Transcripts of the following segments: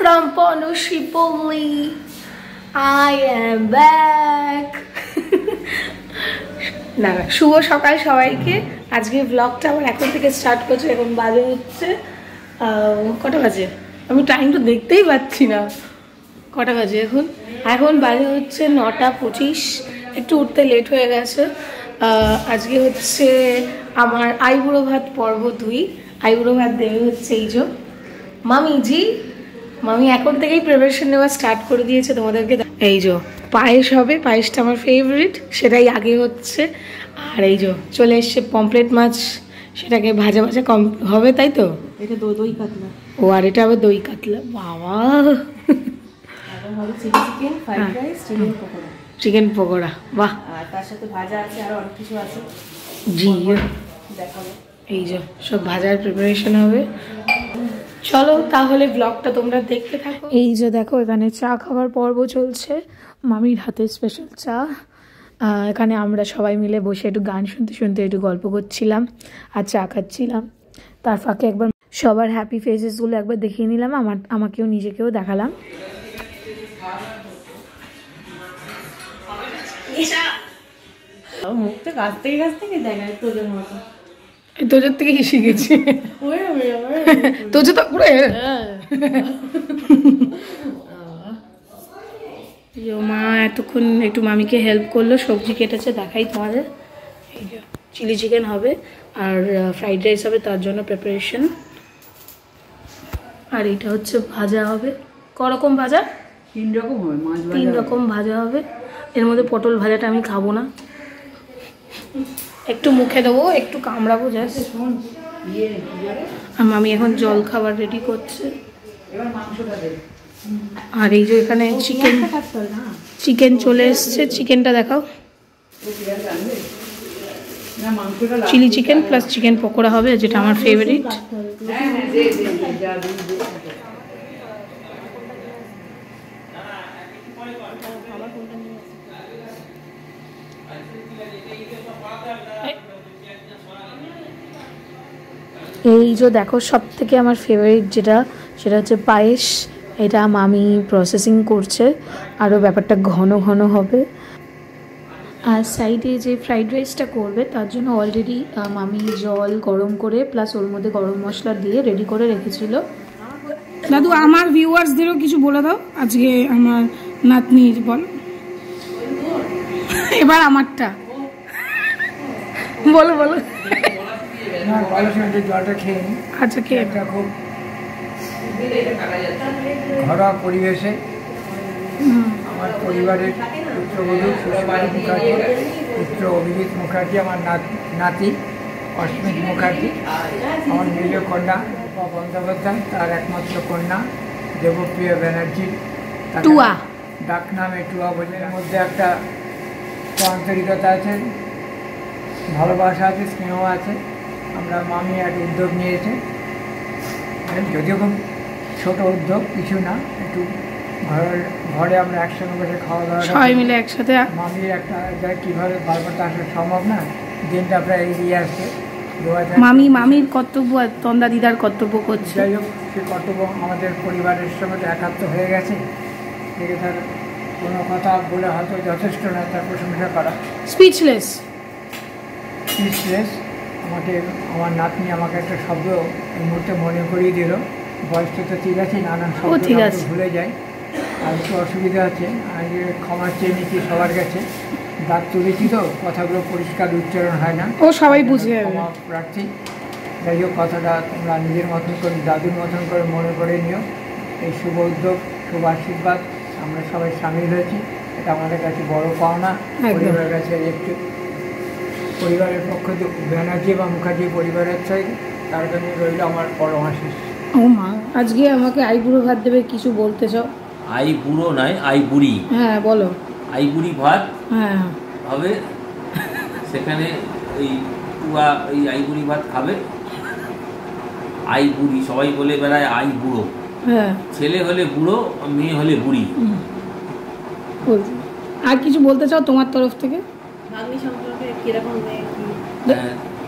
from Pondicherry. I am back. না না, শুভ সকাল সবাইকে। আজকে ব্লগটা আবার এখন থেকে স্টার্ট করছে। এখন বাজে হচ্ছে কটা বাজে, আমি টাইম তো দেখতেই পাচ্ছি না কটা বাজে। এখন বাজে হচ্ছে 9:25। একটু উঠতে লেট হয়ে গেছে। আজকে হচ্ছে আমার আইবুড়ো ভাত পর্ব 2। আইবুড়ো ভাত দেবে হচ্ছে এই যে মামিজি। মামি এখন থেকেই প্রিপারেশন নেওয়া স্টার্ট করে দিয়েছে তোমাদেরকে। এই যে পায়েস হবে, পায়েসটা আমার ফেভারিট, সেটাই আগে হচ্ছে। আর এই যে চলে এসছে পমফ্রেট মাছ, সেটাকে ভাজা ভাজা কম হবে, তাই তো? এটা দই কাতলা। ও, আর এটা আবার দই কাতলা। বাবা, chicken fried rice, chicken pakora, বাহ। আর তার সাথে ভাজা আছে, আর অনেক কিছু আছে। জি, দেখাবো। এই যে সব ভাজার প্রিপারেশন হবে। চলো তাহলে ব্লগটা তোমরা দেখতে থাকো। এই যে দেখো, এখানে চা খাবার পর্ব চলছে, মামির হাতে স্পেশাল চা। এখানে আমরা সবাই মিলে বসে একটু গান শুনতে শুনতে একটু গল্প করছিলাম আর চা খাচ্ছিলাম। তার ফাঁকে একবার সবার হ্যাপি ফেসেসগুলো একবার দেখিয়ে নিলাম, আমাকেও নিজেকেও দেখালাম। মুখটা গাছতেই দেখায় তোদের মতো। তোজোর থেকে শিখেছি। তোজো তো পুরো মা এতক্ষণ একটু মামিকে হেল্প করলো, সবজি কেটেছে, দেখাই তোমাদের। এই যে চিলি চিকেন হবে আর ফ্রাইড রাইস হবে, তার জন্য প্রিপারেশন। আর এটা হচ্ছে ভাজা হবে। করকম ভাজা? 3 রকম হবে, মাছ ভাজা 3 রকম ভাজা হবে। এর মধ্যে পটল ভাজাটা আমি খাবো না, একটু মুখে দেবো, একটু কামড়াবো জাস্ট। মামি এখন জল খাবার রেডি করছে। আর এই যে এখানে চিকেন চলে এসছে, চিকেনটা দেখাও। Chilli chicken plus chicken pakora হবে, যেটা আমার ফেভারিট। এই যে দেখো, সব থেকে আমার ফেভারিট যেটা, সেটা হচ্ছে পায়েস। এটা মামি প্রসেসিং করছে, আরও ব্যাপারটা ঘন ঘন হবে। আর সাইডে যে ফ্রাইড রাইসটা করবে, তার জন্য অলরেডি মামি জল গরম করে প্লাস ওর মধ্যে গরম মশলা দিয়ে রেডি করে রেখেছিল। দাদু, আমার ভিউয়ার্সদেরও কিছু বলে দাও আজকে আমার নাতনির। বল এবার আমারটা বলো বলো। জলটা খেয়ে নি। আচ্ছা, খেয়ে একটা খুব ঘরোয়া পরিবেশে আমার পরিবারের পুত্রবধূ সুষমালী মুখার্জি, পুত্র অভিজিৎ মুখার্জি, আমার নাতি অস্মিত মুখার্জি, আমার নিজ কন্যা রূপা বন্দ্যোপাধ্যায়, তার একমাত্র কন্যা দেবপ্রিয়া ব্যানার্জি, টুয়া, ডাক নামে টুয়া বলে। এর মধ্যে একটা আন্তরিকতা আছে, ভালোবাসা আছে, স্নেহ আছে। আমরা মামি এক উদ্যোগ নিয়েছে, যদিও খুব ছোটো উদ্যোগ, কিছু না, একটু ঘরে আমরা একসঙ্গে বসে খাওয়া দাওয়া সবাই মিলে একসাথে। মামির একটা কীভাবে বারবার তো আসলে সম্ভব না, দিনটা প্রায় এগিয়ে আসছে। মামির কর্তব্য আর তন্দা দিদার কর্তব্য করছে। যাই হোক, সে কর্তব্য আমাদের পরিবারের সঙ্গে তো একাত্ম হয়ে গেছে। থেকে তার কোনো কথা বলে হয়তো যথেষ্ট না তার প্রশংসা করা। স্পিচলেস। আমার নাতনি আমাকে একটা শব্দ এই মুহূর্তে মনে করিয়ে দিল। বয়সটা তো ঠিক আছে, নানান শব্দ ভুলে যায়, আর একটু অসুবিধা আছে। আগে ক্ষমা চেয়ে নিচ্ছি সবার কাছে, দাঁত তুলেছি তো কথাগুলো পরিষ্কার উচ্চারণ হয় না, ও সবাই বুঝে ক্ষমা প্রার্থী। যাই হোক, কথাটা তোমরা নিজের মতন করে, দাদুর মতন করে মনে করে নিও। এই শুভ উদ্যোগ, শুভ আশীর্বাদ, আমরা সবাই সামিল হয়েছি, এটা আমাদের কাছে বড় পাওনা। পরিবারের কাছে একটু, পরিবারের পক্ষ থেকে ব্যানার্জি বা মুখার্জি পরিবারের থেকে তার জন্য রইল আমার পরম আশীষ। ও মা, আজকে আমাকে আইবুড়ো ভাত দেবে, কিছু বলতে চাও? আই বুড়ো নয়, আই বুড়ি। হ্যাঁ বলো। আই বুড়ি ভাত হ্যাঁ হবে, সেখানে ওই টুয়া ওই আই বুড়ি ভাত খাবে। আই বুড়ি সবাই বলে বেড়ায় আই বুড়ো। হ্যাঁ, ছেলে হলে বুড়ো, মেয়ে হলে বুড়ি। আর কিছু বলতে চাও তোমার তরফ থেকে? ভাগ্নি সম্পর্কে কিরকম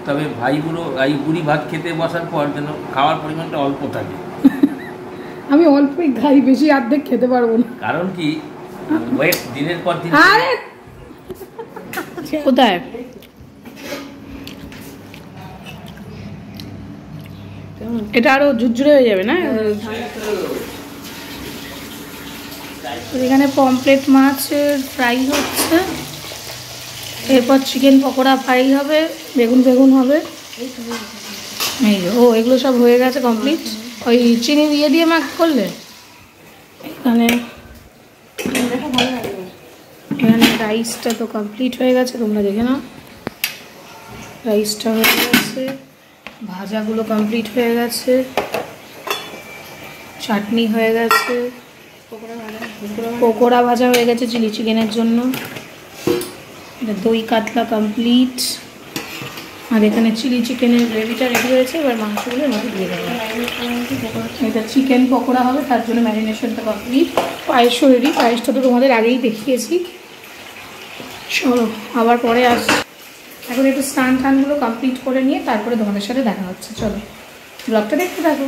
তবে ভাই বুড়ো আই বুড়ি ভাত খেতে বসার পর যেন খাওয়ার পরিমাণটা অল্প থাকে। আমি অল্পই খাই, বেশি অর্ধেক খেতে পারবো না। কারণ কি ওয়েট দিনের পর দিন। আরে কোথায় এটা আরো ঝুরঝুরে হয়ে যাবে না? এখানে পমফ্রেট মাছের ফ্রাই হচ্ছে, এরপর চিকেন পকোড়া ফ্রাই হবে, বেগুন হবে। এই ও এগুলো সব হয়ে গেছে কমপ্লিট। ওই চিনি দিয়ে মাখ করলে এখানে রাইসটা তো কমপ্লিট হয়ে গেছে, তোমরা দেখে নাও। রাইসটা হয়ে গেছে, ভাজাগুলো কমপ্লিট হয়ে গেছে, চাটনি হয়ে গেছে, পকোড়া ভাজা হয়ে গেছে চিলি চিকেনের জন্য, দই কাতলা কমপ্লিট, আর এখানে চিলি চিকেনের গ্রেভিটা রেডি হয়েছে। এবার মাংসগুলো মধ্যে দিয়ে দেবো। এটা চিকেন পকোড়া হবে, তার জন্য ম্যারিনেশনটা কমপ্লিট। পায়েসও রেডি, পায়েসটা তো তোমাদের আগেই দেখিয়েছি। চলো আবার পরে আসছি। এখন একটু স্নান টানগুলো কমপ্লিট করে নিয়ে তারপরে তোমাদের সাথে দেখা হচ্ছে। চলো ব্লগটা দেখতে থাকো।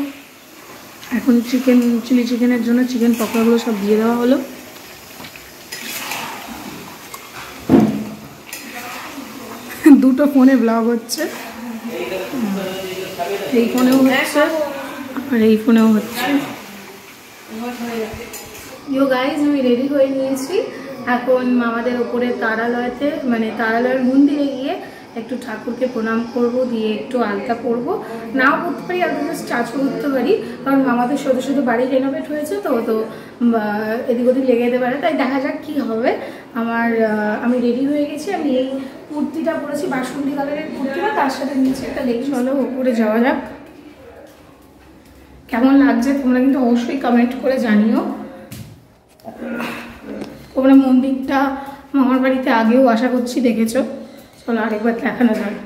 এখন চিলি চিকেনের জন্য চিকেন পকোড়াগুলো সব দিয়ে দেওয়া হলো। দুটো ফোনে ব্লগ হচ্ছে, এই ফোনেও হচ্ছে আর এই ফোনেও হচ্ছে। ইউ গাইজ, আমি রেডি হয়ে নিয়েছি। এখন আমাদের ওপরে তারালয়তে, মানে তারালয়ের মন্দিরে গিয়ে একটু ঠাকুরকে প্রণাম করব, দিয়ে একটু আলতা পরবো। নাও করতে পারি, আমি জাস্ট চাচু করতে পারি, কারণ আমাদের শুধু বাড়ি রেনোভেট হয়েছে তো এদিক ওদিক লেগে যেতে পারে, তাই দেখা যাক কী হবে। আমি রেডি হয়ে গেছি। আমি এই কুর্তিটা পরেছি, বাসন্তী কালারের কুর্তিটা, তার সাথে নিচে একটা লেগিংস। চলো ওপরে যাওয়া যাক। কেমন লাগছে তোমরা কিন্তু অবশ্যই কমেন্ট করে জানিও। তোমরা মন্দিরটা মামার বাড়িতে আগেও আশা করছি দেখেছো। চলো আরেকবার দেখানো যায়।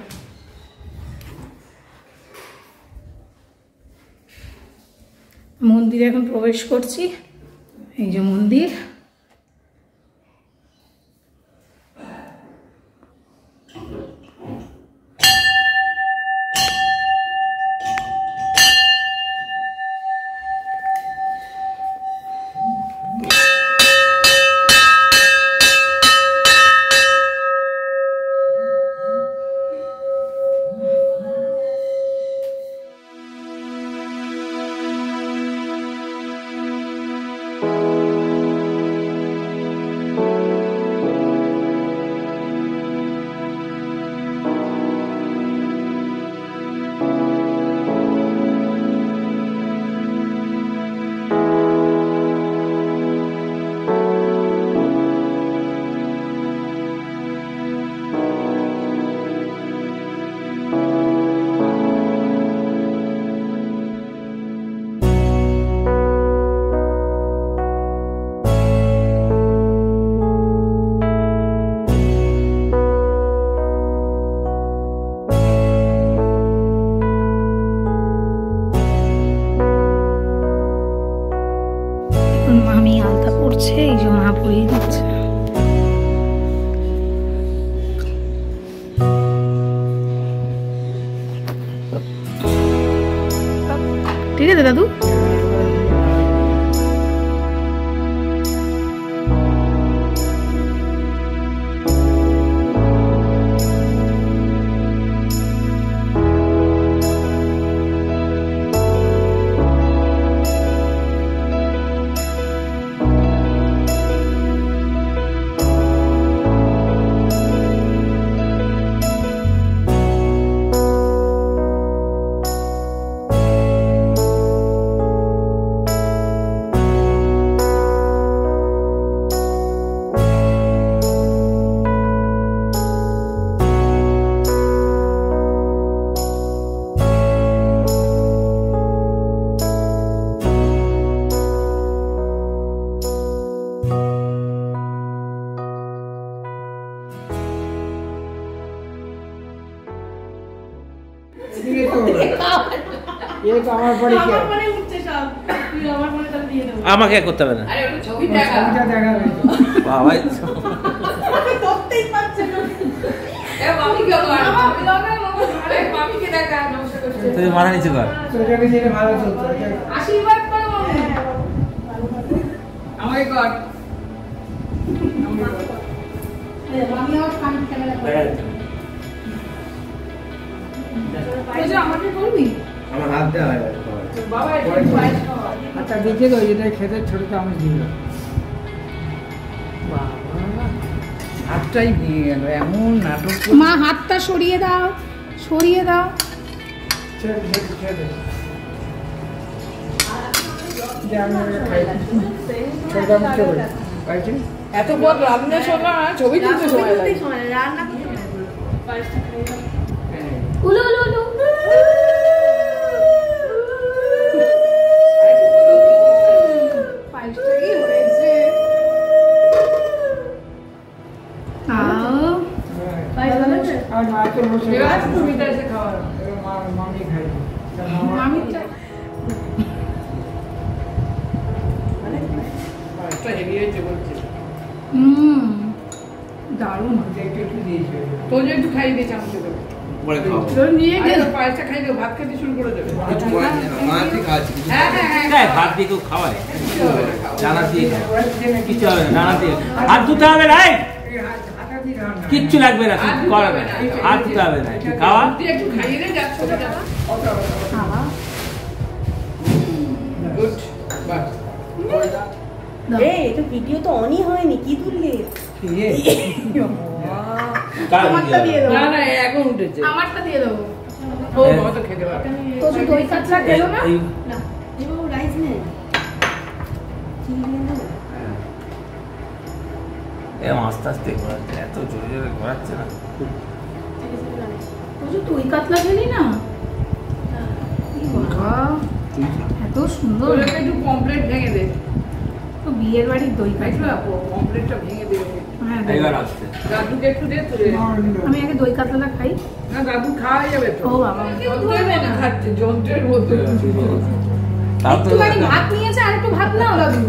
মন্দিরে এখন প্রবেশ করছি। এই যে মন্দির, মামি আলতা পড়ছে, এই যে মা পরিয়ে দিচ্ছে। ঠিক আছে দাদু। আমাকে করতে হবে না। বাবা তুমি মাথা নিচু কর। আশীর্বাদ করো। আমাকে কর। আমি আবার কান ক্যামেরা করে আমাকে করবি আমার হাত দেওয়া হয় বাবা একটু পায়েস খাওয়া আচ্ছা দেখে তো এটা খেতে ছোট চামচ দিল। হাতটাই ভেঙে গেল, এমন নাটক করছে। মা হাতটা সরিয়ে দাও, সরিয়ে দাও। ছেড়ে দে, ছেড়ে দে। যে আমি ওটা খাই। ছোট চামচ করে পাইছি। এত পথ রান্না শোনা ছবি তুলতে সময় লাগে। রান্না করতে হবে। উলু উলু উলু পায়েসটা কি হয়েছে? পায়েস ভালো আছে? আর মা তো বসে এবার তুমি তো এসে খাওয়া। এবার মামি খাই। মামিটা একটা হেভি হয়েছে বলছে। দারুণ। একটু একটু দিয়েছে। তোর একটু খাইয়ে দিয়ে চামচ দেবে। পরে খাও তোর নিয়ে আরে গেল তোর পায়েসটা খাইয়ে দেবে, ভাত খেতে শুরু করে দেবে। কিছু করে মা ঠিক আছে হ্যাঁ হ্যাঁ হ্যাঁ দেখ, ভাত দিয়ে কেউ খাওয়ায়, কিছু হবে না, খাও। ডানা দিয়ে খাও। ওরা দিলে কিচ্ছু হবে না, ডানা দিয়ে হাত ধুতে হবে না, এই। হাতা দিয়ে রান্না। কিচ্ছু লাগবে না, কিছু করাবে না, হাত ধুতে হবে না, একটু খাওয়া। তুই একটু খাইয়ে দে, যাচ্ছ না যাবা। গুড বাস। এই তো ভিডিও তো অনই হয়নি, কি তুললি? ইয়ে। কার আমারটা দিয়ে দেবো। না না এখন উঠেছে। আমারটা দিয়ে দেবো। ও বাবা তো খেতে পারবে। তো যে দই কাতলা খেলো না? এই না এবার রাইস নেই, চিনি নিয়ে নেবো। এরকম আস্তে আস্তে ঘোরাচ্ছে, এত জোরে জোরে ঘোরাচ্ছে না। তো যে দই কাতলা খেলি না? বাবা, এত সুন্দর। তোর একটু কমপ্লিট ভেঙে দে। তো বিয়ের বাড়ির দই কাতলা। কমপ্লিটটা ভেঙে দে। হ্যাঁ, দেবো। এইবার আসছে। দাদুকে একটু দে তুলে। আমি আগে দই কাতলাটা খাই। না দাদু খাওয়া যাবে তো। ও বাবা। যন্ত্রের মতো খাচ্ছে, যন্ত্রের মতো। তাও তো একটুখানি ভাত নিয়েছে, আর একটু ভাত নাও দাদু।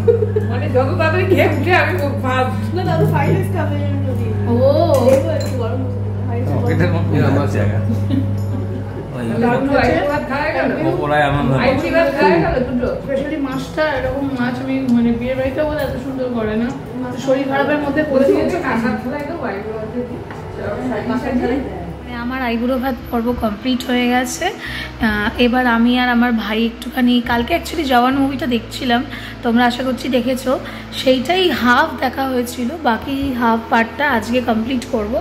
মানে যত তাড়াতাড়ি খেয়ে উঠে আমি ভাত। না দাদু ফ্রাইড রাইস খাবে যদি। ও দেখবো একটু গরম ফ্রাইড রাইস। পকেটের মধ্যে আমার জায়গা। ওই দাদু আইসি ভাত খাওয়া গেল। পকোড়ায় আমার ভালো। আইসি ভাত খাওয়া গেল দুটো। স্পেশালি মাছটা, এরকম মাছ আমি মানে বিয়ের বাড়িতে বলে এত সুন্দর করে না। শরীর খারাপের মধ্যে করে দিয়েছে। কাঁসার থালায় তো বাইরে আছে। মাছের ঝালাই দেয়। আমার আইবুড়ো ভাত পর্ব কমপ্লিট হয়ে গেছে। এবার আমি আর আমার ভাই একটুখানি, কালকে অ্যাকচুয়ালি জওয়ান মুভিটা দেখছিলাম, তোমরা আশা করছি দেখেছো। সেইটাই হাফ দেখা হয়েছিল, বাকি হাফ পার্টটা আজকে কমপ্লিট করব।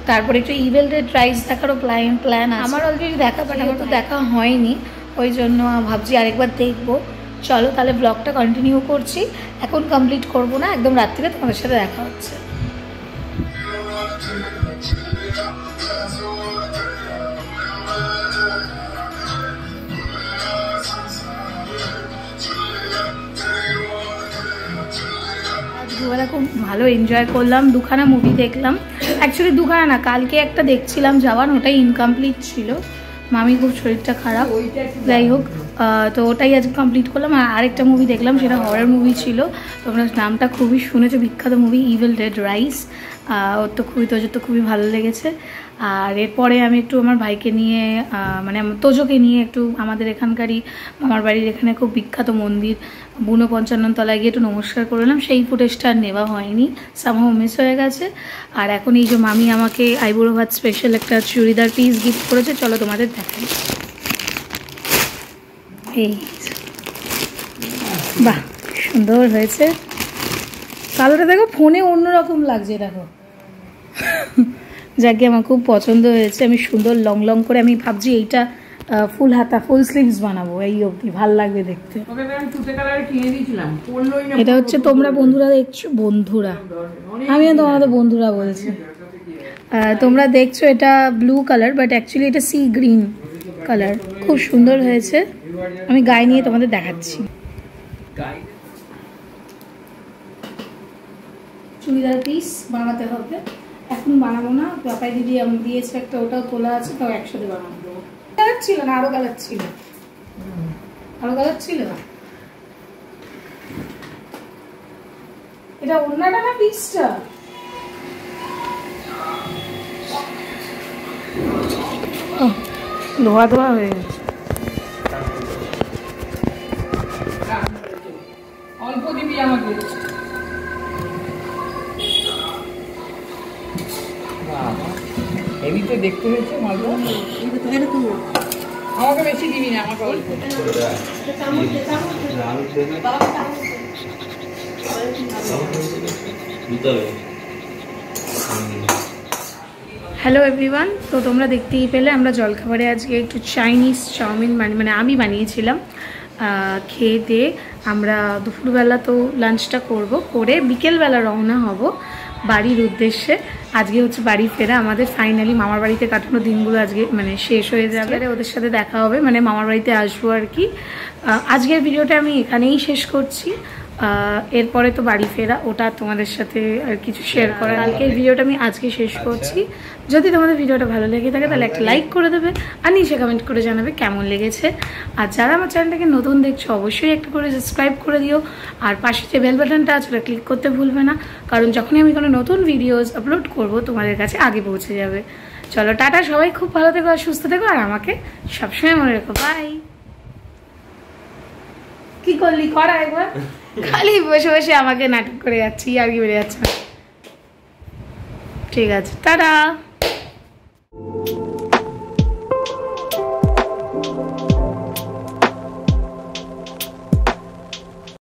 তারপরে একটু ইভিল ডেড রাইস দেখারও প্ল্যান আছে। আমার অলরেডি দেখা, বাট আমার তো দেখা হয়নি, ওই জন্য ভাবছি আরেকবার দেখবো। চলো তাহলে ব্লগটা কন্টিনিউ করছি। এখন কমপ্লিট করব না, একদম রাত্রিরে তোমাদের সাথে দেখা হচ্ছে। দুবেলা খুব ভালো এনজয় করলাম, দুখানা মুভি দেখলাম। অ্যাকচুয়ালি দুখানা না, কালকে একটা দেখছিলাম জওয়ান, ওটাই ইনকমপ্লিট ছিল। মামি খুব শরীরটা খারাপ, যাই হোক, তো ওটাই আজকে কমপ্লিট করলাম। আর আরেকটা মুভি দেখলাম, সেটা হরর মুভি ছিল। তোমরা নামটা খুবই শুনেছো, বিখ্যাত মুভি ইভিল ডেড রাইস। ওর তো তোজোর তো খুবই ভালো লেগেছে। আর এরপরে আমি একটু আমার ভাইকে নিয়ে, মানে আমার তোজোকে নিয়ে একটু আমাদের এখানকারই আমার বাড়ির এখানে খুব বিখ্যাত মন্দির বুনো 55 তলায় গিয়ে একটু নমস্কার করলাম। সেই ফুটেজটা আর নেওয়া হয়নি, সামহাও মিস হয়ে গেছে। আর এখন এই যে মামি আমাকে আইবুড়ো ভাত স্পেশাল একটা চুড়িদার পিস গিফট করেছে, চলো তোমাদের দেখাই। এই বাহ, সুন্দর হয়েছে। কালোটা দেখো, ফোনে অন্যরকম লাগছে, দেখো। যাকে আমার খুব পছন্দ হয়েছে। আমি সুন্দর লং লং করে, আমি ভাবছি এইটা ফুল হাতা, ফুল স্লিভস বানাবো, এই অবধি ভাল লাগবে দেখতে। ওকে আমি তুতে কালারে কিনে দিয়েছিলাম, পড়লোই না। এটা হচ্ছে, তোমরা বন্ধুরা দেখছো, বন্ধুরা, আমিও তোমাদের বন্ধুরা বলছি। তোমরা দেখছো এটা ব্লু কালার, বাট অ্যাকচুয়ালি এটা সি গ্রিন কালার। খুব সুন্দর হয়েছে, আমি গায়ে নিয়ে তোমাদের দেখাচ্ছি। চুড়িদার পিস বানাতে হবে, এখন বানাবো না। পাপাই দিদি আমি দিয়েছে একটা, ওটাও তোলা আছে, তাও একসাথে বানাবো। কালার ছিল না, আরো কালার ছিল, আরো কালার ছিল। এটা ওড়নাটা না পিসটা? লোহা ধোয়া হয়ে গেছে। অল্প দিবি আমাকে। তো দেখতে হয়েছে মালটা। আমাকে বেশি দিবি না, আমাকে অল্প। হ্যালো এভরিওয়ান, তো তোমরা দেখতেই পেলে আমরা জলখাবারে আজকে একটু চাইনিজ চাউমিন মানে আমি বানিয়েছিলাম। খেয়ে দিয়ে আমরা দুপুরবেলা তো লাঞ্চটা করে বিকেলবেলা রওনা হব বাড়ির উদ্দেশ্যে। আজকে হচ্ছে বাড়ি ফেরা আমাদের, ফাইনালি মামার বাড়িতে কাটানো দিনগুলো আজকে মানে শেষ হয়ে যাবে, ওদের সাথে দেখা হবে, মানে মামার বাড়িতে আসবো আর কি। আজকের ভিডিওটা আমি এখানেই শেষ করছি। এরপরে তো বাড়ি ফেরা, ওটা তোমাদের সাথে আর কিছু শেয়ার করার। কালকের ভিডিওটা আমি আজকে শেষ করছি। যদি তোমাদের ভিডিওটা ভালো লেগে থাকে তাহলে একটা লাইক করে দেবে, আর নিচে কমেন্ট করে জানাবে কেমন লেগেছে। আর যারা আমার চ্যানেলটাকে নতুন দেখছো অবশ্যই একটা করে সাবস্ক্রাইব করে দিও, আর পাশে যে বেল বাটনটা আছে ওটা ক্লিক করতে ভুলবে না, কারণ যখনই আমি কোনো নতুন ভিডিওস আপলোড করব তোমাদের কাছে আগে পৌঁছে যাবে। চলো টাটা, সবাই খুব ভালো থেকো আর সুস্থ থেকো, আর আমাকে সবসময় মনে রেখো। বাই। কি করলি করা একবার, খালি বসে বসে আমাকে নাটক করে যাচ্ছি আর কি বেড়ে যাচ্ছে। ঠিক আছে, টাটা।